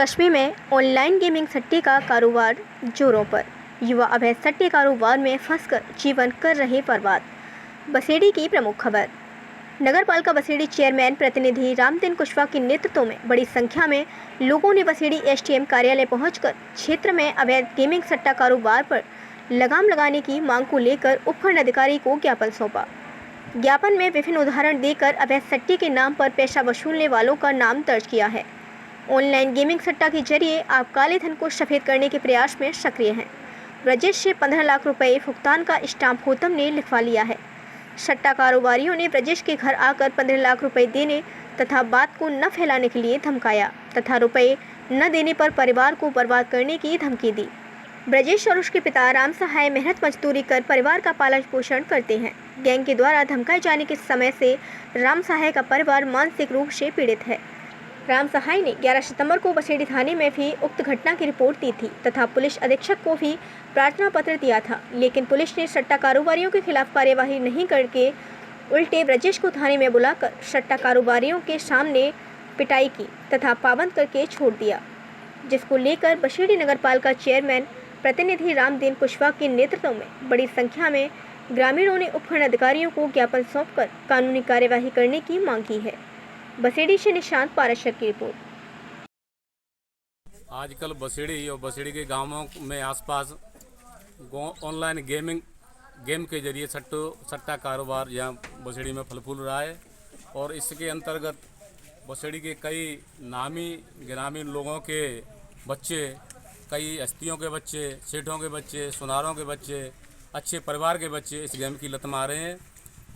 कस्बे में online gaming सट्टे का कारोबार जोरों पर। युवा अवैध सट्टे कारोबार में फंसकर जीवन कर रहे बर्बाद। बसेड़ी की प्रमुख खबर। नगर पालिका बसेड़ी चेयरमैन प्रतिनिधि रामदीन कुशवाहा के नेतृत्व में बड़ी संख्या में लोगों ने बसेड़ी एसडीएम कार्यालय पहुंचकर क्षेत्र में अवैध गेमिंग सट्टा कारोबार पर लगाम लगाने की मांग को लेकर उपखंड अधिकारी को ज्ञापन सौंपा। ज्ञापन में विभिन्न उदाहरण देकर अवैध सट्टे के नाम पर पैसा वसूलने वालों का नाम दर्ज किया है। ऑनलाइन गेमिंग सट्टा के जरिए आप काले धन को सफेद करने के प्रयास में सक्रिय हैं। ब्रजेश से 15 लाख रुपए भुगतान का स्टाम्प होतम ने लिखवा लिया है। सट्टा कारोबारियों ने ब्रजेश के घर आकर 15 लाख रुपए देने तथा बात को न फैलाने के लिए धमकाया तथा रुपए न देने पर परिवार को बर्बाद करने की धमकी दी। ब्रजेश और उसके पिता राम सहाय मेहनत मजदूरी कर परिवार का पालन पोषण करते हैं। गैंग के द्वारा धमकाए जाने के समय से राम सहाय का परिवार मानसिक रूप से पीड़ित है। राम सहाय ने 11 सितंबर को बसेड़ी थाने में भी उक्त घटना की रिपोर्ट दी थी तथा पुलिस अधीक्षक को भी प्रार्थना पत्र दिया था, लेकिन पुलिस ने सट्टा कारोबारियों के खिलाफ कार्यवाही नहीं करके उल्टे ब्रजेश को थाने में बुलाकर सट्टा कारोबारियों के सामने पिटाई की तथा पाबंद करके छोड़ दिया, जिसको लेकर बसेड़ी नगर पालिका चेयरमैन प्रतिनिधि रामदीन कुशवाहा के नेतृत्व में बड़ी संख्या में ग्रामीणों ने उपखंड अधिकारियों को ज्ञापन सौंपकर कानूनी कार्यवाही करने की मांग की है। बसेड़ी से निशांत पाराशर की रिपोर्ट। आजकल बसेड़ी और बसेड़ी के गांवों में आसपास ऑनलाइन गेम के जरिए सट्टा कारोबार यहाँ बसेड़ी में फल फूल रहा है और इसके अंतर्गत बसेड़ी के कई नामी ग्रामीण लोगों के बच्चे, कई हस्तियों के बच्चे, सेठों के बच्चे, सुनारों के बच्चे, अच्छे परिवार के बच्चे इस गेम की लत में आ रहे हैं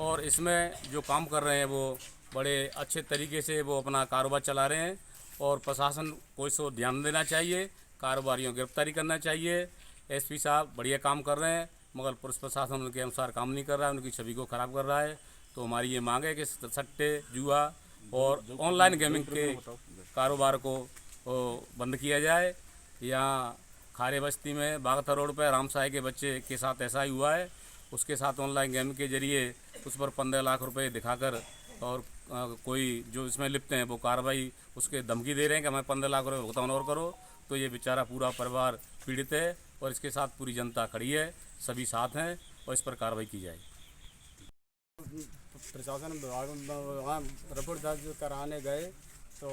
और इसमें जो काम कर रहे हैं वो बड़े अच्छे तरीके से वो अपना कारोबार चला रहे हैं और प्रशासन को इसको ध्यान देना चाहिए, कारोबारियों की गिरफ्तारी करना चाहिए। एसपी साहब बढ़िया काम कर रहे हैं मगर पुलिस प्रशासन उनके अनुसार काम नहीं कर रहा है, उनकी छवि को ख़राब कर रहा है। तो हमारी ये मांग है कि सट्टे, जुआ और ऑनलाइन गेमिंग के कारोबार को बंद किया जाए। यहाँ खारे बस्ती में बागथा रोड पर राम साय के बच्चे के साथ ऐसा ही हुआ है। उसके साथ ऑनलाइन गेम के जरिए उस पर 15 लाख रुपए दिखाकर और कोई जो इसमें लिप्त हैं वो कार्रवाई उसके धमकी दे रहे हैं कि हमें 15 लाख रुपये भुगतान और करो। तो ये बेचारा पूरा परिवार पीड़ित है और इसके साथ पूरी जनता खड़ी है, सभी साथ हैं और इस पर कार्रवाई की जाए। प्रशासन विभाग वहाँ रिपोर्ट दर्ज कराने गए तो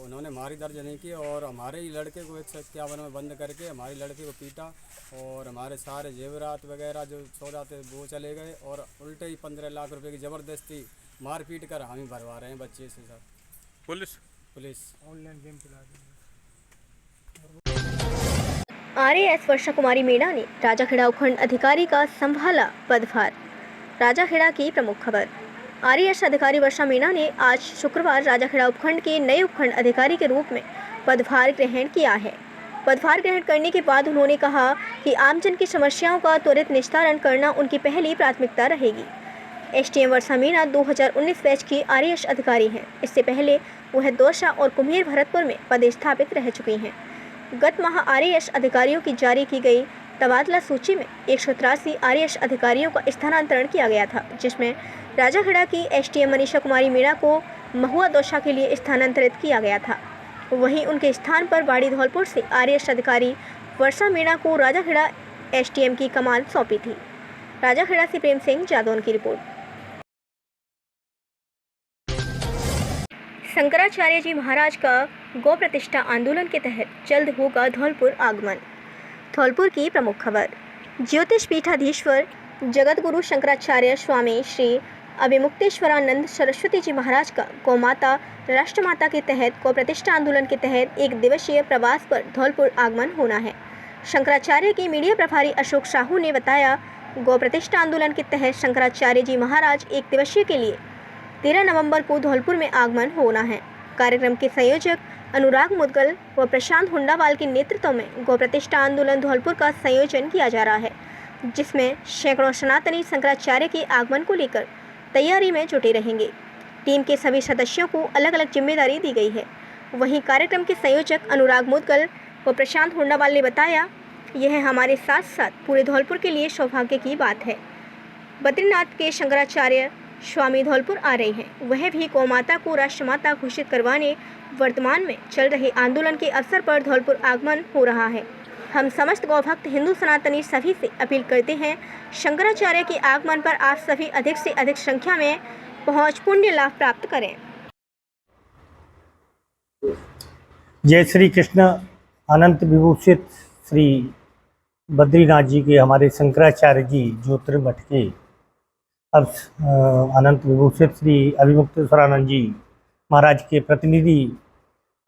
उन्होंने हमारी दर्ज नहीं की और हमारे ही लड़के को 151 में बंद करके हमारी लड़के को पीटा और हमारे सारे जेवरात वगैरह जो सौदा थे वो चले गए और उल्टे ही 15 लाख रुपए की ज़बरदस्ती मारपीट कर हम ही भरवा रहे हैं बच्चे से सर। पुलिस ऑनलाइन गेम खिला रही। आरएएस वर्षा कुमारी मीणा ने राजाखेड़ा उपखंड अधिकारी का संभाला पदभार। राजाखेड़ा की प्रमुख खबर। आरएएस अधिकारी वर्षा मीणा ने आज शुक्रवार राजाखेड़ा उपखंड के नए उपखंड अधिकारी के रूप में पदभार ग्रहण किया है। पदभार ग्रहण करने के बाद उन्होंने कहा कि आमजन की समस्याओं का त्वरित निस्तारण करना उनकी पहली प्राथमिकता रहेगी। एसडीएम वर्षा मीणा 2019 बैच की आरएएस अधिकारी हैं। इससे पहले वह दौसा और कुम्हेर भरतपुर में पदस्थापित रह चुकी हैं। गत माह आरएएस अधिकारियों की जारी की गई तबादला सूची में 183 आरएएस अधिकारियों का स्थानांतरण किया गया था, जिसमें राजाखेड़ा की एसडीएम मनीषा कुमारी मीणा को महुआ दौसा के लिए स्थानांतरित किया गया था। वहीं उनके स्थान पर बाड़ी धौलपुर से आरएएस अधिकारी वर्षा मीणा को राजाखेड़ा एसडीएम की कमान सौंपी थी। राजाखेड़ा से प्रेम सिंह जादौन की रिपोर्ट। शंकराचार्य जी महाराज का गौ प्रतिष्ठा आंदोलन के तहत जल्द होगा धौलपुर आगमन। धौलपुर की प्रमुख खबर। ज्योतिष पीठाधीश्वर जगतगुरु शंकराचार्य स्वामी श्री अभिमुक्तेश्वरानंद सरस्वती जी महाराज का गौ माता राष्ट्रमाता के तहत गौ प्रतिष्ठा आंदोलन के तहत 1 दिवसीय प्रवास पर धौलपुर आगमन होना है। शंकराचार्य के मीडिया प्रभारी अशोक साहू ने बताया, गौ प्रतिष्ठा आंदोलन के तहत शंकराचार्य जी महाराज 1 दिवसीय के लिए 13 नवंबर को धौलपुर में आगमन होना है। कार्यक्रम के संयोजक अनुराग मुदगल व प्रशांत हुंडावाल के नेतृत्व में गौ प्रतिष्ठा आंदोलन धौलपुर का संयोजन किया जा रहा है, जिसमें सैकड़ों सनातनी शंकराचार्य के आगमन को लेकर तैयारी में जुटे रहेंगे। टीम के सभी सदस्यों को अलग अलग जिम्मेदारी दी गई है। वहीं कार्यक्रम के संयोजक अनुराग मुदगल व प्रशांत हुंडावाल ने बताया, यह हमारे साथ साथ पूरे धौलपुर के लिए सौभाग्य की बात है। बद्रीनाथ के शंकराचार्य स्वामी धौलपुर आ रही हैं, वह भी गौमाता को राष्ट्रमाता घोषित करवाने वर्तमान में चल रहे आंदोलन के अवसर पर धौलपुर आगमन हो रहा है। हम समस्त गौभक्त हिंदू सनातनी सभी से अपील करते हैं, शंकराचार्य के आगमन पर आप सभी अधिक से अधिक संख्या में पहुंच पुण्य लाभ प्राप्त करें। जय श्री कृष्ण। अनंत विभूषित श्री बद्रीनाथ जी के हमारे शंकराचार्य जी ज्योतिर्मठ के अब अनंत विभूषित श्री अभिमुक्तेश्वरानंद जी महाराज के प्रतिनिधि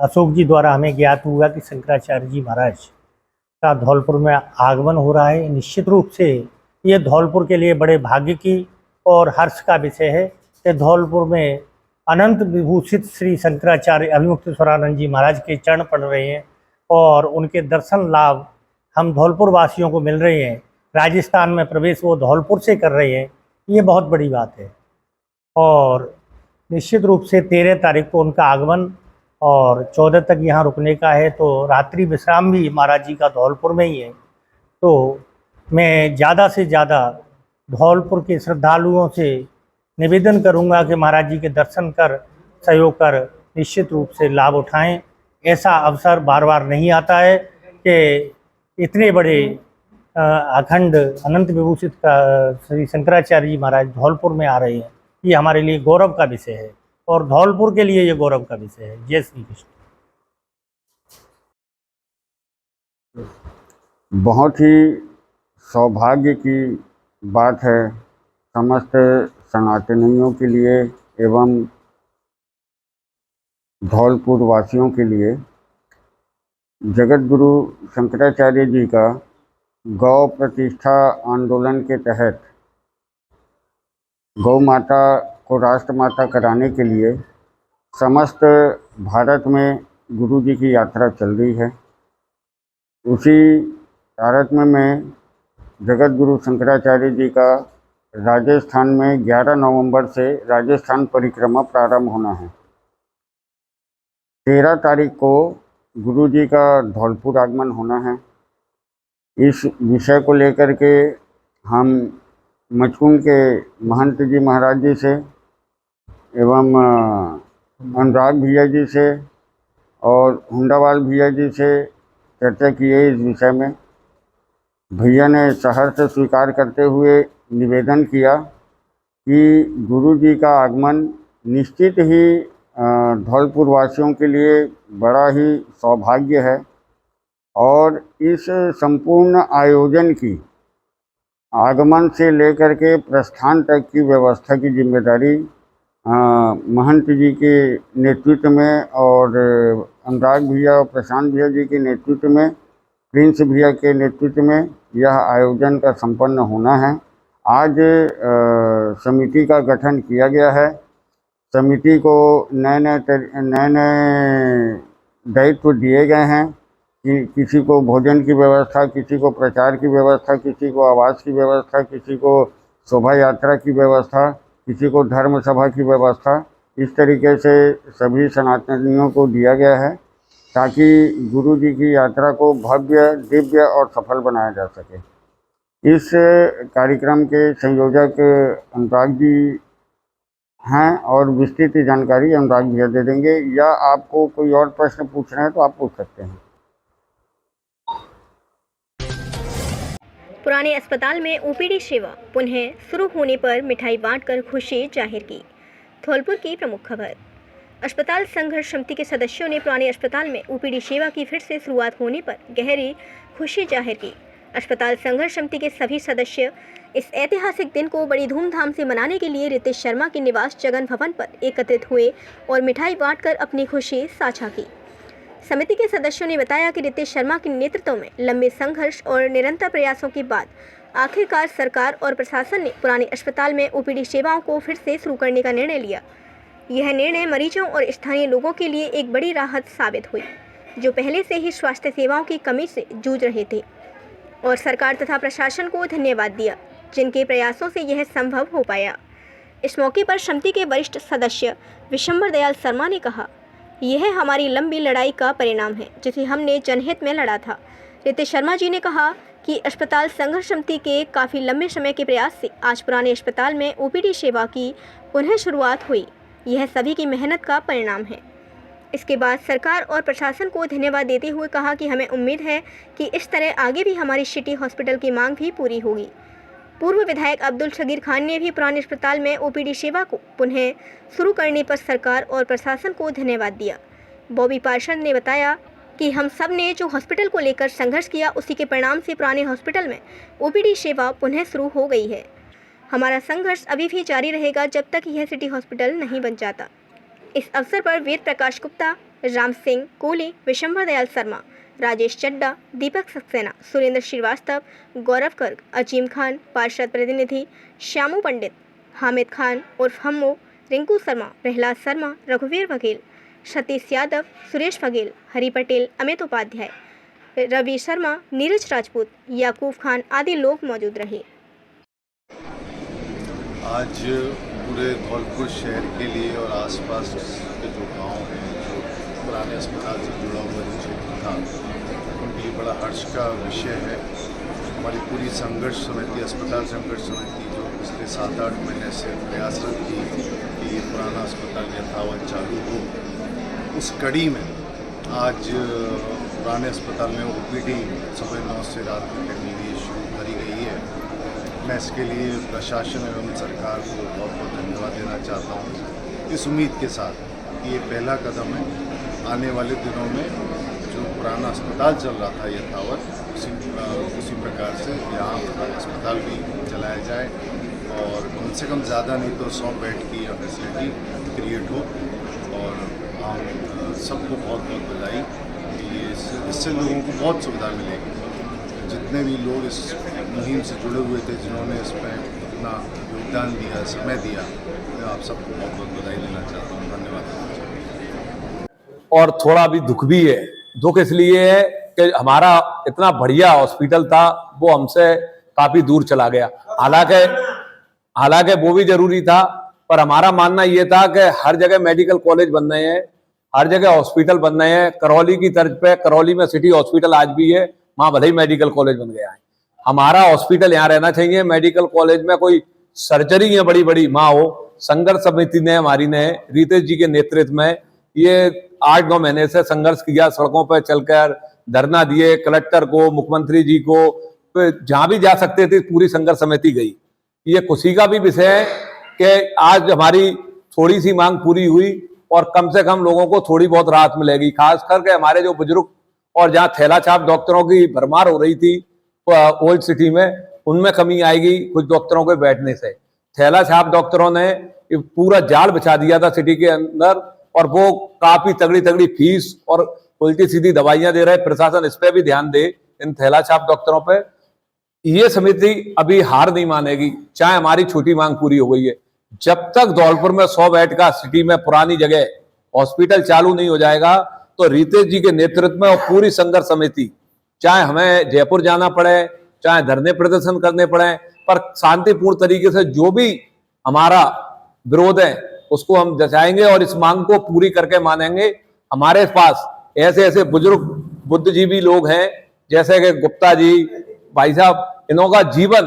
अशोक जी द्वारा हमें ज्ञात हुआ कि शंकराचार्य जी महाराज का धौलपुर में आगमन हो रहा है। निश्चित रूप से ये धौलपुर के लिए बड़े भाग्य की और हर्ष का विषय है कि धौलपुर में अनंत विभूषित श्री शंकराचार्य अभिमुक्तेश्वरानंद जी महाराज के चरण पड़ रहे हैं और उनके दर्शन लाभ हम धौलपुर वासियों को मिल रहे हैं। राजस्थान में प्रवेश वो धौलपुर से कर रहे हैं, ये बहुत बड़ी बात है। और निश्चित रूप से 13 तारीख को उनका आगमन और 14 तक यहाँ रुकने का है, तो रात्रि विश्राम भी महाराज जी का धौलपुर में ही है। तो मैं ज़्यादा से ज़्यादा धौलपुर के श्रद्धालुओं से निवेदन करूँगा कि महाराज जी के दर्शन कर सहयोग कर निश्चित रूप से लाभ उठाएं। ऐसा अवसर बार बार नहीं आता है कि इतने बड़े अखंड अनंत विभूषित का श्री शंकराचार्य जी महाराज धौलपुर में आ रहे हैं। ये हमारे लिए गौरव का विषय है और धौलपुर के लिए ये गौरव का विषय है। जय श्री कृष्ण। बहुत ही सौभाग्य की बात है समस्त सनातनियों के लिए एवं धौलपुर वासियों के लिए। जगत गुरु शंकराचार्य जी का गौ प्रतिष्ठा आंदोलन के तहत गौ माता को राष्ट्रमाता कराने के लिए समस्त भारत में गुरु जी की यात्रा चल रही है। उसी तारतम्य में जगत गुरु शंकराचार्य जी का राजस्थान में 11 नवंबर से राजस्थान परिक्रमा प्रारंभ होना है। 13 तारीख को गुरु जी का धौलपुर आगमन होना है। इस विषय को लेकर के हम मचकुंड के महंत जी महाराज जी से एवं अनुराग भैया जी से और हुंडावाल भैया जी से चर्चा की है। इस विषय में भैया ने सहर्ष स्वीकार करते हुए निवेदन किया कि गुरु जी का आगमन निश्चित ही धौलपुर वासियों के लिए बड़ा ही सौभाग्य है और इस संपूर्ण आयोजन की आगमन से लेकर के प्रस्थान तक की व्यवस्था की जिम्मेदारी महंत जी के नेतृत्व में और अनुराग भैया और प्रशांत भैया जी के नेतृत्व में, प्रिंस भैया के नेतृत्व में यह आयोजन का संपन्न होना है। आज समिति का गठन किया गया है। समिति को नए नए दायित्व दिए गए हैं कि किसी को भोजन की व्यवस्था, किसी को प्रचार की व्यवस्था, किसी को आवास की व्यवस्था, किसी को शोभा यात्रा की व्यवस्था, किसी को धर्म सभा की व्यवस्था। इस तरीके से सभी सनातनियों को दिया गया है ताकि गुरु जी की यात्रा को भव्य, दिव्य और सफल बनाया जा सके। इस कार्यक्रम के संयोजक अनुराग जी हैं और विस्तृत जानकारी अनुराग भैया दे देंगे, या आपको कोई और प्रश्न पूछना है तो आप पूछ सकते हैं। पुराने अस्पताल में ओपीडी सेवा पुनः शुरू होने पर मिठाई बांटकर खुशी जाहिर की। धौलपुर की प्रमुख खबर। अस्पताल संघर्ष समिति के सदस्यों ने पुराने अस्पताल में ओपीडी सेवा की फिर से शुरुआत होने पर गहरी खुशी जाहिर की। अस्पताल संघर्ष समिति के सभी सदस्य इस ऐतिहासिक दिन को बड़ी धूमधाम से मनाने के लिए रितेश शर्मा के निवास जगन भवन पर एकत्रित हुए और मिठाई बांटकर अपनी खुशी साझा की। समिति के सदस्यों ने बताया कि रितेश शर्मा के नेतृत्व में लंबे संघर्ष और निरंतर प्रयासों के बाद आखिरकार सरकार और प्रशासन ने पुराने अस्पताल में ओपीडी सेवाओं को फिर से शुरू करने का निर्णय लिया। यह निर्णय मरीजों और स्थानीय लोगों के लिए एक बड़ी राहत साबित हुई, जो पहले से ही स्वास्थ्य सेवाओं की कमी से जूझ रहे थे, और सरकार तथा प्रशासन को धन्यवाद दिया जिनके प्रयासों से यह संभव हो पाया। इस मौके पर समिति के वरिष्ठ सदस्य विशंबर दयाल शर्मा ने कहा, यह हमारी लंबी लड़ाई का परिणाम है जिसे हमने जनहित में लड़ा था। रितेश शर्मा जी ने कहा कि अस्पताल संघर्ष समिति के काफ़ी लंबे समय के प्रयास से आज पुराने अस्पताल में ओपीडी सेवा की पुनः शुरुआत हुई। यह सभी की मेहनत का परिणाम है। इसके बाद सरकार और प्रशासन को धन्यवाद देते हुए कहा कि हमें उम्मीद है कि इस तरह आगे भी हमारी सिटी हॉस्पिटल की मांग भी पूरी होगी। पूर्व विधायक अब्दुल शगीर खान ने भी पुराने अस्पताल में ओपीडी सेवा को पुनः शुरू करने पर सरकार और प्रशासन को धन्यवाद दिया। बॉबी पार्षद ने बताया कि हम सब ने जो हॉस्पिटल को लेकर संघर्ष किया, उसी के परिणाम से पुराने हॉस्पिटल में ओपीडी सेवा पुनः शुरू हो गई है। हमारा संघर्ष अभी भी जारी रहेगा जब तक यह सिटी हॉस्पिटल नहीं बन जाता। इस अवसर पर वेद प्रकाश गुप्ता, राम सिंह कोहली, विशंबर दयाल शर्मा, राजेश चड्डा, दीपक सक्सेना, सुरेंद्र श्रीवास्तव, गौरव गर्ग, अजीम खान, पार्षद प्रतिनिधि श्यामू पंडित, हामिद खान उर्फ हम्मो, रिंकू शर्मा, प्रहलाद शर्मा, रघुवीर बघेल, सतीश यादव, सुरेश बघेल, हरि पटेल, अमित उपाध्याय, रवि शर्मा, नीरज राजपूत, याकूब खान आदि लोग मौजूद रहे। आज पूरे धौलपुर शहर के लिए और आसपास के जो गांव हैं, जो पुराने अस्पताल से जुड़ा हुआ जो क्षेत्र था, उनके लिए बड़ा हर्ष का विषय है। हमारी पूरी संघर्ष समिति, अस्पताल संघर्ष समिति, जो पिछले 7-8 महीने से प्रयासरत थी कि ये पुराना अस्पताल यथावत चालू हो, उस कड़ी में आज पुराने अस्पताल में ओपीडी सुबह 9 से रात में करने के लिए शुरू करी गई है। मैं इसके लिए प्रशासन एवं सरकार को बहुत बहुत धन्यवाद देना चाहता हूँ, इस उम्मीद के साथ कि ये पहला कदम है। आने वाले दिनों में जो पुराना अस्पताल चल रहा था यथावत, उसी प्रकार से यहाँ अस्पताल भी चलाया जाए और कम से कम ज़्यादा नहीं तो 100 बेड की फैसिलिटी क्रिएट हो। और हम सबको बहुत बहुत बधाई कि इससे लोगों को बहुत सुविधा मिलेगी। जितने भी लोग इस मुहिम से जुड़े हुए थे, जिन्होंने इसमें अपना योगदान दिया, समय दिया, मैं आप सबको बहुत बहुत बधाई देना चाहता हूँ, धन्यवाद। और थोड़ा भी दुख भी है। दुख इसलिए है कि हमारा इतना बढ़िया हॉस्पिटल था, वो हमसे काफी दूर चला गया। हालांकि वो भी जरूरी था, पर हमारा मानना ये था कि हर जगह मेडिकल कॉलेज बन रहे हैं, हर जगह हॉस्पिटल बन रहे हैं। करौली की तर्ज पे करौली में सिटी हॉस्पिटल आज भी है, वहां भले ही मेडिकल कॉलेज बन गया है। हमारा हॉस्पिटल यहाँ रहना चाहिए। मेडिकल कॉलेज में कोई सर्जरी है बड़ी बड़ी वहां हो। संघर्ष समिति ने हमारी ने रितेश जी के नेतृत्व में ये 8-9 महीने से संघर्ष किया, सड़कों पर चलकर धरना दिए, कलेक्टर को, मुख्यमंत्री जी को, जहां भी जा सकते थे पूरी संघर्ष समिति गई। ये खुशी का भी विषय है कि आज हमारी थोड़ी सी मांग पूरी हुई और कम से कम लोगों को थोड़ी बहुत राहत मिलेगी। खास करके हमारे जो बुजुर्ग और जहाँ थैला छाप डॉक्टरों की भरमार हो रही थी ओल्ड सिटी में, उनमें कमी आएगी कुछ डॉक्टरों के बैठने से। थैला छाप डॉक्टरों ने पूरा जाल बिछा दिया था सिटी के अंदर और वो काफी तगड़ी फीस और उल्टी सीधी दवाइयां दे रहे। प्रशासन इस पे भी ध्यान दे, इन थैला छाप डॉक्टरों पे। ये समिति अभी हार नहीं मानेगी, चाहे हमारी छोटी मांग पूरी हो गई है। जब तक धौलपुर में 100 बेड का सिटी में पुरानी जगह हॉस्पिटल चालू नहीं हो जाएगा, तो रितेश जी के नेतृत्व में और पूरी संघर्ष समिति, चाहे हमें जयपुर जाना पड़े, चाहे धरने प्रदर्शन करने पड़े, पर शांतिपूर्ण तरीके से जो भी हमारा विरोध है उसको हम दर्शाएंगे और इस मांग को पूरी करके मानेंगे। हमारे पास ऐसे ऐसे बुजुर्ग बुद्धिजीवी लोग हैं, जैसे कि गुप्ता जी भाई साहब, इन्हों का जीवन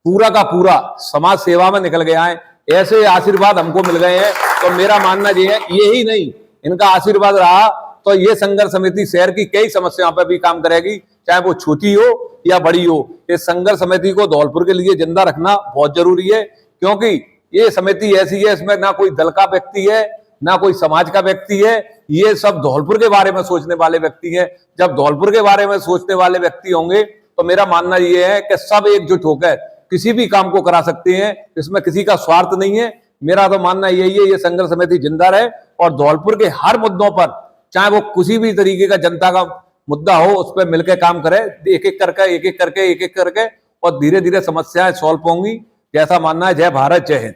पूरा का पूरा समाज सेवा में निकल गया है। ऐसे आशीर्वाद हमको मिल गए हैं, तो मेरा मानना ये है, यही नहीं, इनका आशीर्वाद रहा तो ये संघर्ष समिति शहर की कई समस्याओं पर भी काम करेगी, चाहे वो छोटी हो या बड़ी हो। इस संघर्ष समिति को धौलपुर के लिए जिंदा रखना बहुत जरूरी है, क्योंकि ये समिति ऐसी है, इसमें ना कोई दल का व्यक्ति है, ना कोई समाज का व्यक्ति है, ये सब धौलपुर के बारे में सोचने वाले व्यक्ति हैं। जब धौलपुर के बारे में सोचने वाले व्यक्ति होंगे तो मेरा मानना ये है कि सब एकजुट होकर किसी भी काम को करा सकते हैं, इसमें किसी का स्वार्थ नहीं है। मेरा तो मानना यही है, ये संघर्ष समिति जिंदा रहे और धौलपुर के हर मुद्दों पर, चाहे वो किसी भी तरीके का जनता का मुद्दा हो, उस पर मिलकर काम करे, एक एक करके और धीरे धीरे समस्याएं सॉल्व होंगी, जैसा मानना है। जय भारत, जय हिंद।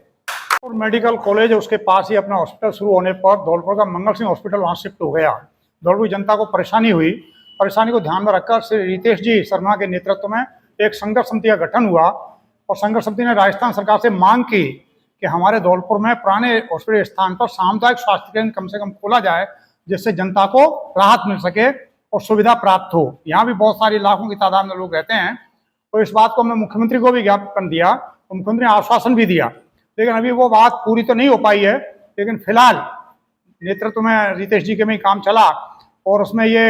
और मेडिकल कॉलेज है, उसके पास ही अपना हॉस्पिटल शुरू होने पर धौलपुर का मंगल सिंह हॉस्पिटल वहाँ शिफ्ट हो गया। धौलपुर जनता को परेशानी हुई, परेशानी को ध्यान में रखकर श्री रितेश जी शर्मा के नेतृत्व में एक संघर्ष समिति का गठन हुआ और संघर्ष समिति ने राजस्थान सरकार से मांग की कि हमारे धौलपुर में पुराने हॉस्पिटल स्थान पर सामुदायिक स्वास्थ्य केंद्र कम से कम खोला जाए, जिससे जनता को राहत मिल सके और सुविधा प्राप्त हो। यहाँ भी बहुत सारी लाखों की तादाद में लोग रहते हैं, और इस बात को हमने मुख्यमंत्री को भी ज्ञापन दिया, तो मुख्यमंत्री ने आश्वासन भी दिया, लेकिन अभी वो बात पूरी तो नहीं हो पाई है। लेकिन फिलहाल नेतृत्व में रितेश जी के में काम चला, और उसमें ये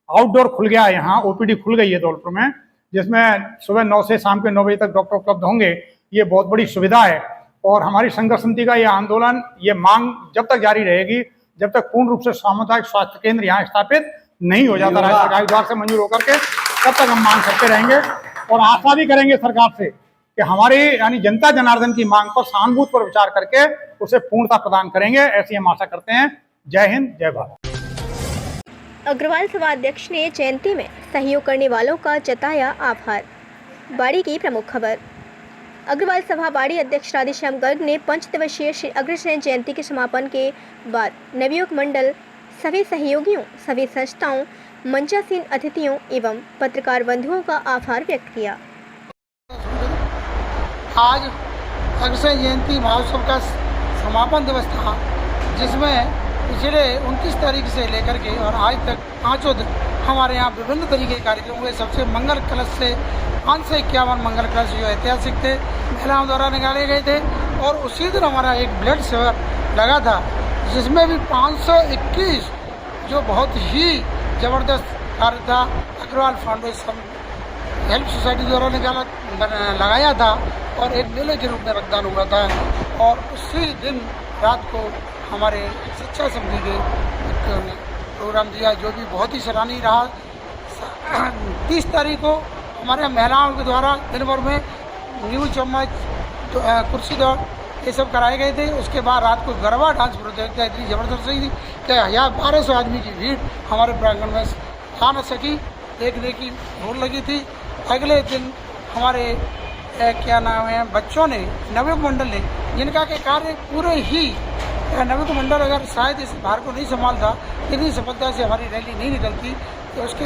आउटडोर खुल गया है, यहाँ ओपीडी खुल गई है धौलपुर में, जिसमें सुबह 9 से शाम के 9 बजे तक डॉक्टर उपलब्ध होंगे। ये बहुत बड़ी सुविधा है, और हमारी संघर्ष समिति का ये आंदोलन, ये मांग जब तक जारी रहेगी, जब तक पूर्ण रूप से सामुदायिक स्वास्थ्य केंद्र यहाँ स्थापित नहीं हो जाता राज्य सरकार द्वारा से मंजूर होकर के, तब तक हम मांग करते रहेंगे। और आशा भी करेंगे सरकार से कि हमारी यानी जनता जनार्दन की मांग पर सहानुभूति पर विचार करके उसे पूर्णता प्रदान करेंगे, ऐसी हम आशा करते हैं। जय हिंद, जय भारत। अग्रवाल सभा अध्यक्ष ने जयंती में सहयोग करने वालों का जताया आभार। बाड़ी की प्रमुख खबर। अग्रवाल सभा बाड़ी अध्यक्ष राधेश्याम गर्ग ने 5 दिवसीय श्री अग्रसेन जयंती के समापन के बाद नवयुवक मंडल, सभी सहयोगियों, सभी संस्थाओं, मंचासीन अतिथियों एवं पत्रकार बंधुओं का आभार व्यक्त किया। आज अग्रसेन जयंती महोत्सव का समापन दिवस था, जिसमें पिछले 29 तारीख से लेकर के और आज तक 5 दिन हमारे यहाँ विभिन्न तरीके के कार्यक्रम हुए। सबसे मंगल कलश से 551 मंगल कलश जो ऐतिहासिक थे, महिलाओं द्वारा निकाले गए थे, और उसी दिन हमारा एक ब्लड शिविर लगा था, जिसमें भी 521 जो बहुत ही ज़बरदस्त कार्य था, अग्रवाल फाउंडेशन हेल्प सोसाइटी द्वारा लगाया था, और एक मेले के रूप में रक्तदान हुआ था। और उसी दिन रात को हमारे शिक्षा समिति के प्रोग्राम दिया, जो भी बहुत ही सराहनीय रहा। 30 तारीख को हमारे महिलाओं के द्वारा दिन भर में न्यू चम्मच, कुर्सी दौड़, ये सब कराए गए थे। उसके बाद रात को गरबा डांस प्रतियोगिता इतनी ज़बरदस्त रही थी कि 1200 आदमी की भीड़ हमारे प्रांगण में आ न सकी, देखने की भूल लगी थी। अगले दिन हमारे क्या नाम है, बच्चों ने, नवयुवक मंडल ने, जिनका के कार्य पूरे ही नवयुवक मंडल अगर शायद इस भार को नहीं संभालता, इतनी सफलता से हमारी रैली नहीं निकलती, तो उसके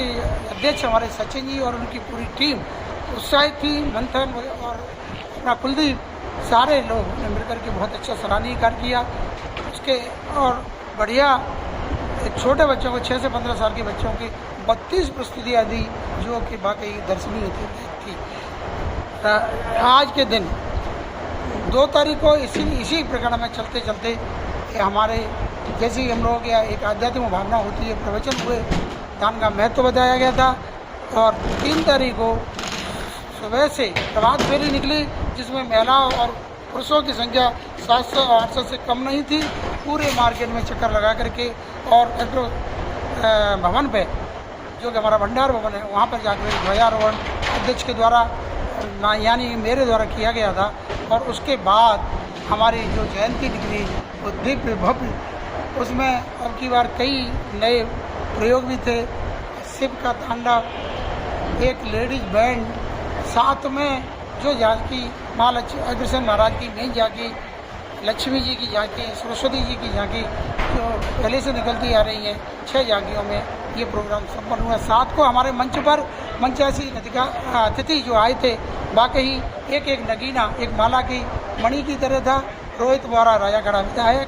अध्यक्ष हमारे सचिन जी और उनकी पूरी टीम उत्साहित थी। मंथन और अपना कुलदीप, सारे लोग ने मिलकर के बहुत अच्छा सराहनीय कार्य किया। उसके और बढ़िया छोटे बच्चों को, 6 से 15 साल के बच्चों की 32 प्रस्तुतियाँ दी, जो कि वाकई दर्शनीय थी। आज के दिन 2 तारीख को इसी प्रकरण में चलते चलते हमारे जैसे हम लोगों की एक आध्यात्मिक भावना होती है, प्रवचन हुए, दान का महत्व बताया गया था। और 3 तारीख को सुबह से प्रभात फेरी निकली, जिसमें महिलाओं और पुरुषों की संख्या 700 और 800 से कम नहीं थी। पूरे मार्केट में चक्कर लगा करके, और कलेक्टर भवन पे, जो कि हमारा भंडार भवन है, वहाँ पर जाकर ध्वजारोहण अध्यक्ष के द्वारा यानी मेरे द्वारा किया गया था। और उसके बाद हमारी जो जयंती निकली वो दिव्य भव्य, उसमें अब की बार कई नए प्रयोग भी थे। शिव का तांडव, एक लेडीज बैंड, साथ में जो झांकी माँ अग्रसेन महाराज की मेन झांकी, लक्ष्मी जी की झांकी, सरस्वती जी की झांकी, जो पहले से निकलती आ रही हैं, 6 झांकियों में ये प्रोग्राम संपन्न हुआ। 7 को हमारे मंच पर मंचासी अतिथि जो आए थे, वाकई एक नगीना, एक माला की मणि की तरह था। रोहित द्वारा राजा खड़ा विधायक,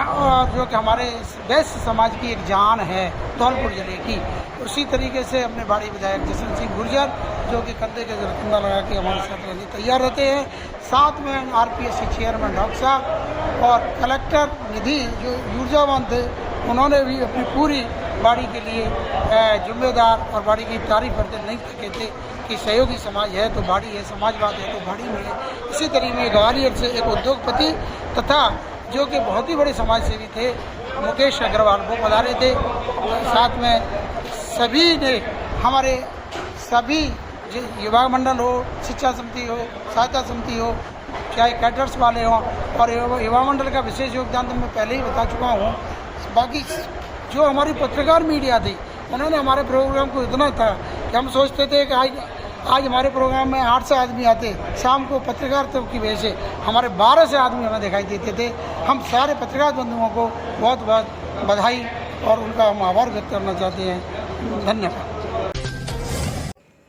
और जो कि हमारे वैश्य समाज की एक जान है धौलपुर जिले की, उसी तरीके से अपने बाड़ी विधायक जसवंत सिंह गुर्जर, जो कि कंधे के कंधा लगा के हमारे साथ रहने तैयार रहते हैं। साथ में RPSC चेयरमैन डॉक्टर साहब और कलेक्टर निधि जो ऊर्जावान थे, उन्होंने भी अपनी पूरी बाड़ी के लिए जिम्मेदार और बाड़ी की तारीफ करते नहीं थके थे कि सहयोगी समाज है तो बाड़ी है, समाजवाद है तो बाड़ी में है। इसी तरीके में ग्वालियर से एक उद्योगपति तथा जो कि बहुत ही बड़े समाज सेवी थे, मुकेश अग्रवाल, वो पधारे थे। साथ में सभी ने, हमारे सभी युवा मंडल हो, शिक्षा समिति हो, सहायता समिति हो, चाहे कैटर्स वाले हों, और युवा मंडल का विशेष योगदान तो मैं पहले ही बता चुका हूँ। बाकी जो हमारी पत्रकार मीडिया थी, उन्होंने हमारे प्रोग्राम को इतना था कि हम सोचते थे कि आज हमारे प्रोग्राम में 800 आदमी आते, शाम को पत्रकारिता की वजह से हमारे 1200 आदमी हमें दिखाई देते थे। हम सारे पत्रकार बंधुओं को बहुत बहुत बधाई और उनका हम आभार व्यक्त करना चाहते हैं। धन्यवाद।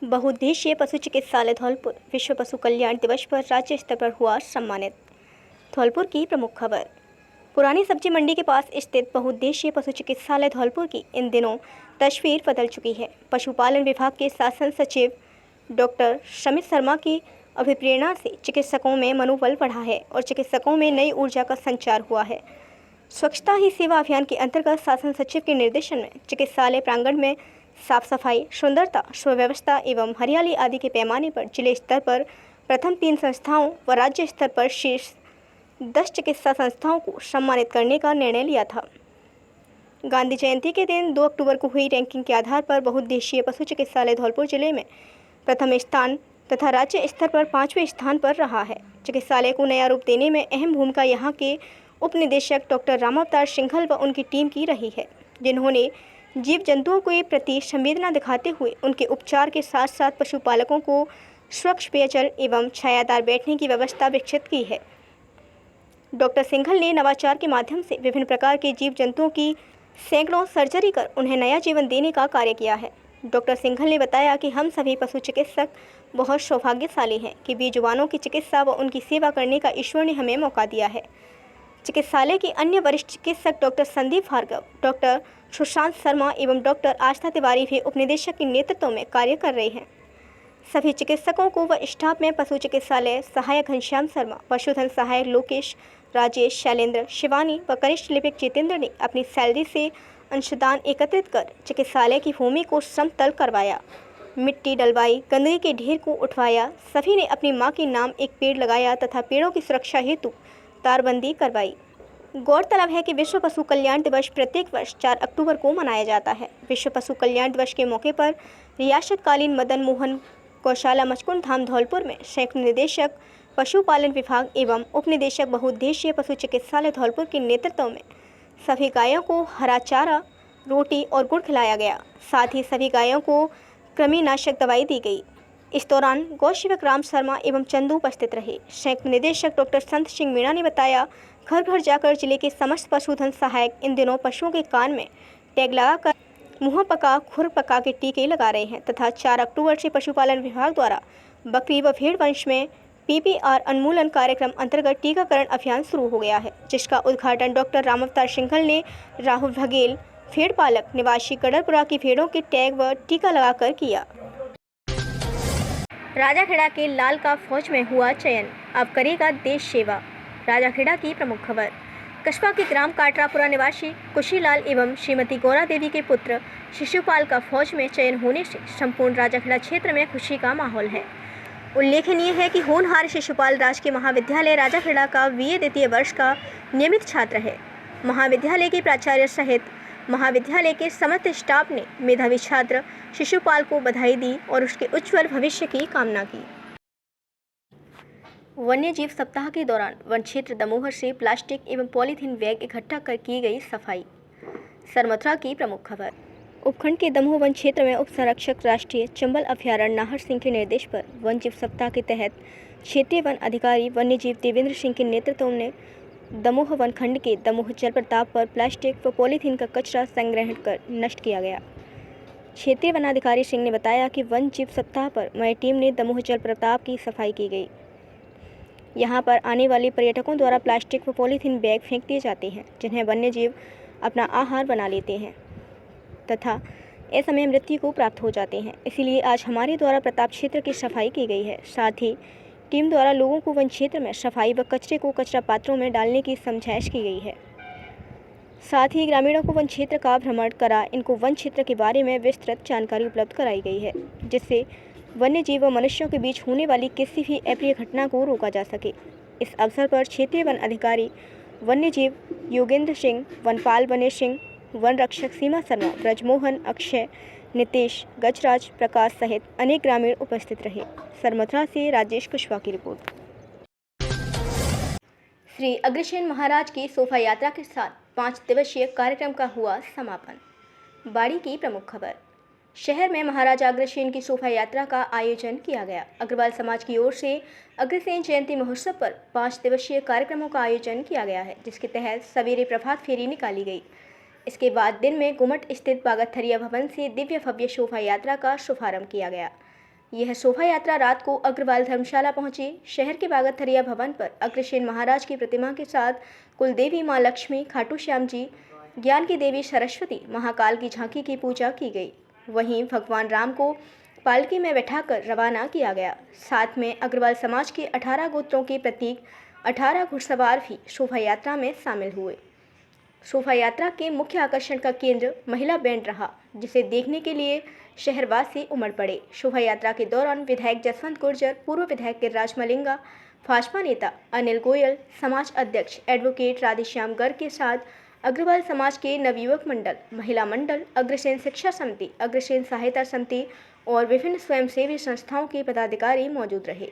बहुउद्देशीय पशु चिकित्सालय धौलपुर विश्व पशु कल्याण दिवस पर राज्य स्तर पर हुआ सम्मानित। धौलपुर की प्रमुख खबर। पुरानी सब्जी मंडी के पास स्थित बहुउद्देशीय पशु चिकित्सालय धौलपुर की इन दिनों तस्वीर बदल चुकी है। पशुपालन विभाग के शासन सचिव डॉक्टर शमित शर्मा की अभिप्रेरणा से चिकित्सकों में मनोबल बढ़ा है और चिकित्सकों में नई ऊर्जा का संचार हुआ है। स्वच्छता ही सेवा अभियान के अंतर्गत शासन सचिव के निर्देशन में चिकित्सालय प्रांगण में साफ सफाई, सुंदरता, सुव्यवस्था एवं हरियाली आदि के पैमाने पर जिले स्तर पर प्रथम 3 संस्थाओं व राज्य स्तर पर शीर्ष 10 चिकित्सा संस्थाओं को सम्मानित करने का निर्णय लिया था। गांधी जयंती के दिन 2 अक्टूबर को हुई रैंकिंग के आधार पर बहुउद्देशीय पशु चिकित्सालय धौलपुर जिले में प्रथम स्थान तथा राज्य स्तर पर 5वें स्थान पर रहा है। चिकित्सालय को नया रूप देने में अहम भूमिका यहाँ के उप निदेशक डॉक्टर रामावतार सिंघल व उनकी टीम की रही है, जिन्होंने जीव जंतुओं के प्रति संवेदना दिखाते हुए उनके उपचार के साथ साथ पशुपालकों को स्वच्छ पेयजल एवं छायादार बैठने की व्यवस्था विकसित की है। डॉक्टर सिंघल ने नवाचार के माध्यम से विभिन्न प्रकार के जीव जंतुओं की सैकड़ों सर्जरी कर उन्हें नया जीवन देने का कार्य किया है। डॉक्टर सिंघल ने बताया कि हम सभी पशु चिकित्सक बहुत सौभाग्यशाली हैं कि बेजुबानों की चिकित्सा व उनकी सेवा करने का ईश्वर ने हमें मौका दिया है। चिकित्सालय के अन्य वरिष्ठ चिकित्सक डॉक्टर संदीप भार्गव, डॉक्टर सुशांत शर्मा एवं डॉक्टर आस्था तिवारी भी उपनिदेशक के नेतृत्व में कार्य कर रहे हैं। सभी चिकित्सकों को व स्टाफ में पशु चिकित्सालय सहायक घनश्याम शर्मा, पशुधन सहायक लोकेश, राजेश, शैलेंद्र, शिवानी व कनिष्ठ लिपिक जितेंद्र ने अपनी सैलरी से अंशदान एकत्रित कर चिकित्सालय की भूमि को समतल करवाया, मिट्टी डलवाई, गंदगी के ढेर को उठवाया। सभी ने अपनी मां के नाम एक पेड़ लगाया तथा पेड़ों की सुरक्षा हेतु तारबंदी करवाई। गौरतलब है कि विश्व पशु कल्याण दिवस प्रत्येक वर्ष 4 अक्टूबर को मनाया जाता है। विश्व पशु कल्याण दिवस के मौके पर रियासतकालीन मदन मोहन गौशाला मचकुंड धाम धौलपुर में संयुक्त निदेशक पशुपालन विभाग एवं उप निदेशक बहुउद्देशीय पशु चिकित्सालय धौलपुर के नेतृत्व में सभी गायों को हरा चारा, रोटी और गुड़ खिलाया गया। साथ ही सभी गायों को कृमिनाशक दवाई दी गई। इस दौरान गौ सेवक राम शर्मा एवं चंदू उपस्थित रहे। संयुक्त निदेशक डॉक्टर संत सिंह मीणा ने बताया, घर घर जाकर जिले के समस्त पशुधन सहायक इन दिनों पशुओं के कान में टैग लगाकर मुँह पका, खुर पका के टीके लगा रहे हैं तथा 4 अक्टूबर से पशुपालन विभाग द्वारा बकरी व भेड़ वंश में PPR उन्मूलन कार्यक्रम अंतर्गत टीकाकरण अभियान शुरू हो गया है, जिसका उद्घाटन डॉक्टर रामावतार सिंघल ने राहुल बघेल, भेड़ पालक निवासी कड़रपुरा की भेड़ों के टैग व टीका लगाकर किया। राजाखेड़ा के लाल का फौज में हुआ चयन, अब करेगा देश सेवा। राजाखेड़ा की प्रमुख खबर। कस्बा के ग्राम काटरापुरा निवासी कुशीलाल एवं श्रीमती गौरा देवी के पुत्र शिशुपाल का फौज में चयन होने से संपूर्ण राजाखेड़ा क्षेत्र में खुशी का माहौल है। उल्लेखनीय है कि होनहार शिशुपाल राजकीय महाविद्यालय राजाखेड़ा का BA द्वितीय वर्ष का नियमित छात्र है। महाविद्यालय के प्राचार्य सहित महाविद्यालय के समस्त स्टाफ ने मेधावी छात्र शिशुपाल को बधाई दी और उसके उज्जवल भविष्य की कामना की। वन्य जीव सप्ताह के दौरान वन क्षेत्र दमोह से प्लास्टिक एवं पॉलीथीन बैग इकट्ठा कर की गई सफाई। सरमथुरा की प्रमुख खबर। उपखंड के दमोह वन क्षेत्र में उप संरक्षक राष्ट्रीय चंबल अभ्यारण्य नाहर सिंह के निर्देश पर वन जीव सप्ताह के तहत क्षेत्रीय वन अधिकारी वन्य जीव देवेंद्र सिंह के नेतृत्व में दमोह वन खंड के दमोह जलप्रताप पर प्लास्टिक व पॉलीथीन का कचरा संग्रहण कर नष्ट किया गया। क्षेत्रीय वनाधिकारी सिंह ने बताया कि वन जीव सप्ताह पर हमारी टीम ने दमोह जलप्रताप की सफाई की गई। यहाँ पर आने वाले पर्यटकों द्वारा प्लास्टिक व पॉलीथीन बैग फेंक दिए जाते हैं, जिन्हें वन्य जीव अपना आहार बना लेते हैं तथा असमय मृत्यु को प्राप्त हो जाते हैं। इसीलिए आज हमारे द्वारा प्रताप क्षेत्र की सफाई की गई है। साथ ही टीम द्वारा लोगों को वन क्षेत्र में सफाई व कचरे को कचरा पात्रों में डालने की समझाइश की गई है। साथ ही ग्रामीणों को वन क्षेत्र का भ्रमण करा इनको वन क्षेत्र के बारे में विस्तृत जानकारी उपलब्ध कराई गई है, जिससे वन्य जीव व मनुष्यों के बीच होने वाली किसी भी अप्रिय घटना को रोका जा सके। इस अवसर पर क्षेत्रीय वन अधिकारी वन्य जीव योगेंद्र सिंह, वनपाल गणेश सिंह, वन रक्षक सीमा शर्मा, ब्रजमोहन, अक्षय, नितेश, गजराज, प्रकाश सहित अनेक ग्रामीण उपस्थित रहे। सरमथुरा से राजेश कुशवाहा की रिपोर्ट। श्री अग्रसेन महाराज की शोभा यात्रा के साथ 5 दिवसीय कार्यक्रम का हुआ समापन। बाड़ी की प्रमुख खबर। शहर में महाराजा अग्रसेन की शोभा यात्रा का आयोजन किया गया। अग्रवाल समाज की ओर से अग्रसेन जयंती महोत्सव पर 5 दिवसीय कार्यक्रमों का आयोजन किया गया है, जिसके तहत सवेरे प्रभात फेरी निकाली गई। इसके बाद दिन में गुमट स्थित बागथरिया भवन से दिव्य भव्य शोभा यात्रा का शुभारंभ किया गया। यह शोभा यात्रा रात को अग्रवाल धर्मशाला पहुंची। शहर के बागथरिया भवन पर अग्रसेन महाराज की प्रतिमा के साथ कुलदेवी मां लक्ष्मी, खाटू श्याम जी, ज्ञान की देवी सरस्वती, महाकाल की झांकी की पूजा की गई। वहीं भगवान राम को पालकी में बैठाकर रवाना किया गया। साथ में अग्रवाल समाज के 18 गोत्रों के प्रतीक 18 घुड़सवार भी शोभा यात्रा में शामिल हुए। शोभा यात्रा के मुख्य आकर्षण का केंद्र महिला बैंड रहा, जिसे देखने के लिए शहरवासी उमड़ पड़े। शोभा यात्रा के दौरान विधायक जसवंत गुर्जर, पूर्व विधायक गिरिराज मलिंगा, भाजपा नेता अनिल गोयल, समाज अध्यक्ष एडवोकेट राधेश्याम गर्ग के साथ अग्रवाल समाज के नवयुवक मंडल, महिला मंडल, अग्रसेन शिक्षा समिति, अग्रसेन सहायता समिति और विभिन्न स्वयंसेवी संस्थाओं के पदाधिकारी मौजूद रहे।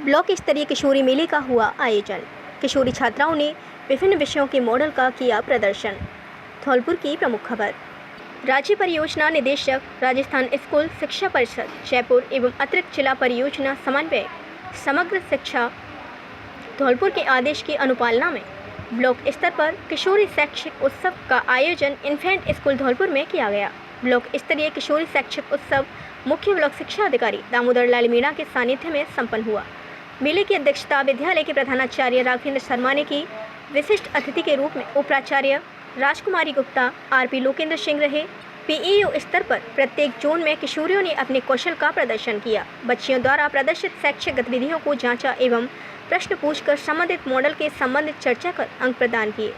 ब्लॉक स्तरीय किशोरी मेले का हुआ आयोजन। किशोरी छात्राओं ने विभिन्न विषयों के मॉडल का किया प्रदर्शन। धौलपुर की प्रमुख खबर। राज्य परियोजना निदेशक, राजस्थान स्कूल शिक्षा परिषद जयपुर एवं अतिरिक्त जिला परियोजना समन्वय समग्र शिक्षा धौलपुर के आदेश की अनुपालना में ब्लॉक स्तर पर किशोरी शैक्षिक उत्सव का आयोजन इन्फेंट स्कूल धौलपुर में किया गया। ब्लॉक स्तरीय किशोरी शैक्षिक उत्सव मुख्य ब्लॉक शिक्षा अधिकारी दामोदर लाल मीणा के सानिध्य में संपन्न हुआ। मेले की अध्यक्षता विद्यालय के प्रधानाचार्य राघवेंद्र शर्मा ने की। विशिष्ट अतिथि के रूप में उपाचार्य राजकुमारी गुप्ता, आरपी लोकेंद्र सिंह रहे। पीईओ स्तर पर प्रत्येक जोन में किशोरियों ने अपने कौशल का प्रदर्शन किया। बच्चियों द्वारा प्रदर्शित शैक्षिक गतिविधियों को जांचा एवं प्रश्न पूछकर संबंधित मॉडल के संबंधित चर्चा कर अंक प्रदान किए।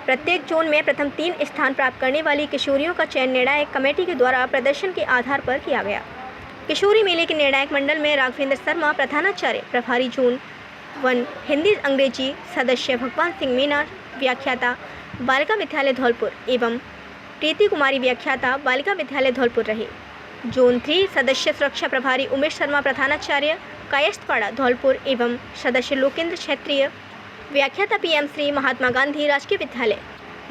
प्रत्येक जोन में प्रथम 3 स्थान प्राप्त करने वाली किशोरियों का चयन निर्णायक कमेटी के द्वारा प्रदर्शन के आधार पर किया गया। किशोरी मेले के निर्णायक मंडल में राघवेंद्र शर्मा प्रधानाचार्य, प्रभारी जोन 1 हिंदी अंग्रेजी सदस्य भगवान सिंह मीना, व्याख्याता बालिका विद्यालय धौलपुर एवं प्रीति कुमारी, व्याख्याता बालिका विद्यालय धौलपुर रहे। जोन 3 सदस्य सुरक्षा प्रभारी उमेश शर्मा प्रधानाचार्य, कायस्थपाड़ा धौलपुर एवं सदस्य लोकेंद्र क्षेत्रीय, व्याख्याता पीएम श्री महात्मा गांधी राजकीय विद्यालय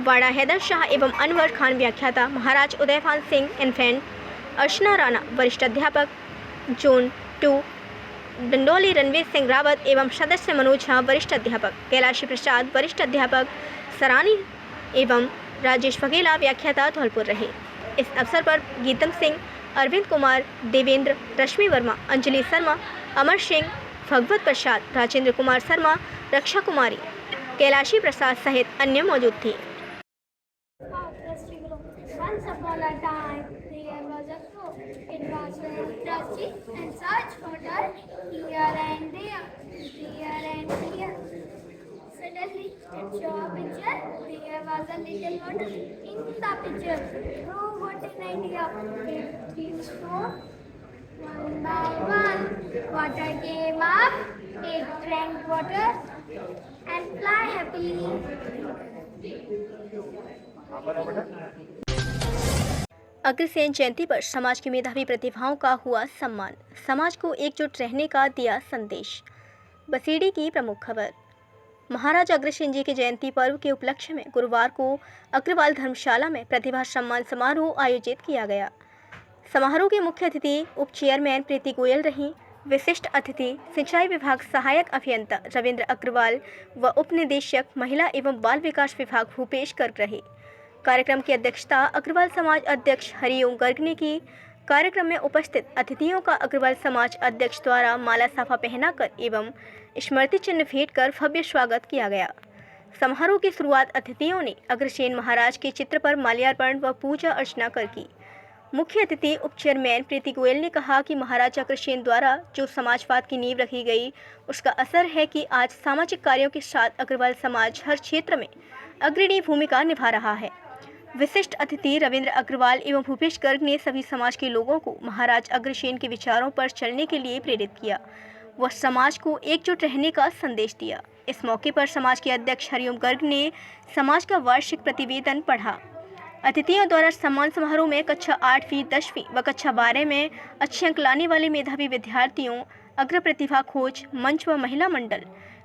वाड़ा हैदर शाह एवं अनवर खान, व्याख्याता महाराज उदयभान सिंह इन्फेंट, अर्चना राणा वरिष्ठ अध्यापक। जोन 2 डंडोली रणवीर सिंह रावत एवं सदस्य मनोज झा वरिष्ठ अध्यापक, कैलाशी प्रसाद वरिष्ठ अध्यापक, सरानी एवं राजेश बघेला व्याख्याता धौलपुर रहे। इस अवसर पर गीतम सिंह, अरविंद कुमार, देवेंद्र, रश्मि वर्मा, अंजलि शर्मा, अमर सिंह, भगवत प्रसाद, राजेंद्र कुमार शर्मा, रक्षा कुमारी, कैलाशी प्रसाद सहित अन्य मौजूद थे। Once upon a time, there was a crow. It was very thirsty and searched water here and there, here and there. Suddenly, it saw a pitcher. There was a little water in the pitcher. Oh, what an idea! It reached for one by one. Water came up. It drank water and fly happily. Agrasen जयंती पर समाज की मेधावी प्रतिभाओं का हुआ सम्मान। समाज को एकजुट रहने का दिया संदेश। बसेड़ी की प्रमुख खबर। महाराजा अग्रसेन जी के जयंती पर्व के उपलक्ष्य में गुरुवार को अग्रवाल धर्मशाला में प्रतिभा सम्मान समारोह आयोजित किया गया। समारोह के मुख्य अतिथि उप चेयरमैन प्रीति गोयल रहीं। विशिष्ट अतिथि सिंचाई विभाग सहायक अभियंता रविंद्र अग्रवाल व उप निदेशक महिला एवं बाल विकास विभाग भूपेश गर्ग रहे। कार्यक्रम की अध्यक्षता अग्रवाल समाज अध्यक्ष हरिओम गर्ग ने की। कार्यक्रम में उपस्थित अतिथियों का अग्रवाल समाज अध्यक्ष द्वारा माला साफा पहनाकर एवं स्मृति चिन्ह भेंट कर भव्य स्वागत किया गया। समारोह की शुरुआत अतिथियों ने अग्रसेन महाराज के चित्र पर माल्यार्पण व पूजा अर्चना कर की। मुख्य अतिथि उप चेयरमैन प्रीति गोयल ने कहा कि महाराज अग्रसेन द्वारा जो समाजवाद की नींव रखी गई, उसका असर है कि आज सामाजिक कार्यों के साथ अग्रवाल समाज हर क्षेत्र में अग्रणी भूमिका निभा रहा है। विशिष्ट अतिथि रविंद्र अग्रवाल एवं भूपेश गर्ग ने सभी समाज के लोगों को महाराज अग्रसेन के विचारों पर चलने के लिए प्रेरित किया व समाज को एकजुट रहने का संदेश दिया। इस मौके पर समाज के अध्यक्ष हरिओम गर्ग ने समाज का वार्षिक प्रतिवेदन पढ़ा। अतिथियों द्वारा सम्मान समारोह में कक्षा 8वीं, 10वीं व कक्षा 12 में अच्छे अंक लाने वाले मेधावी विद्यार्थियों, अग्र प्रतिभा खोज मंच व महिला मंडल,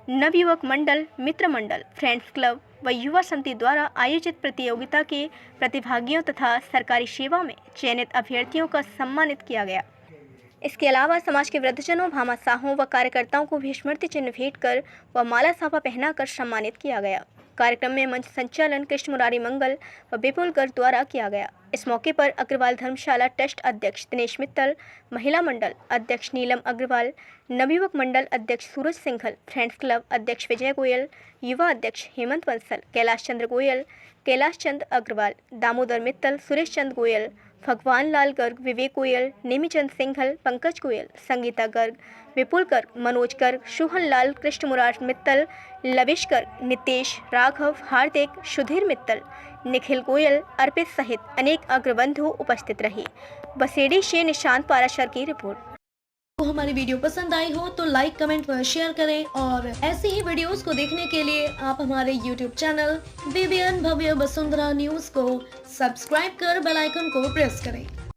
नवयुवक मंडल, मित्र मंडल, फ्रेंड्स क्लब व युवा समिति द्वारा आयोजित प्रतियोगिता के प्रतिभागियों तथा सरकारी सेवा में चयनित अभ्यर्थियों का सम्मानित किया गया। इसके अलावा समाज के वृद्धजनों, भामाशाहों व कार्यकर्ताओं को भी स्मृति चिन्ह भेंट कर व माला साफा पहनाकर सम्मानित किया गया। कार्यक्रम में मंच संचालन कृष्ण मुरारी मंगल व विपुल गर्ग द्वारा किया गया। इस मौके पर अग्रवाल धर्मशाला ट्रस्ट अध्यक्ष दिनेश मित्तल, महिला मंडल अध्यक्ष नीलम अग्रवाल, नवयुवक मंडल अध्यक्ष सूरज सिंघल, फ्रेंड्स क्लब अध्यक्ष विजय गोयल, युवा अध्यक्ष हेमंत बंसल, कैलाश चंद्र गोयल, कैलाश चंद अग्रवाल, दामोदर मित्तल, सुरेश चंद गोयल, भगवान लाल गर्ग, विवेक गोयल, नेमीचंद सिंघल, पंकज गोयल, संगीता गर्ग, विपुल गर्ग, मनोज गर्ग, शोहन लाल, कृष्ण मुरार मित्तल, लविश गर्ग, नितेश, राघव, हार्दिक, सुधीर मित्तल, निखिल गोयल, अर्पित सहित अनेक अग्रबंधु उपस्थित रहे। बसेड़ी से निशांत पाराशर की रिपोर्ट। तो हमारी वीडियो पसंद आई हो तो लाइक, कमेंट व शेयर करें और ऐसे ही वीडियोस को देखने के लिए आप हमारे YouTube चैनल BBN भव्य वसुंधरा न्यूज को सब्सक्राइब कर बेल आइकन को प्रेस करें।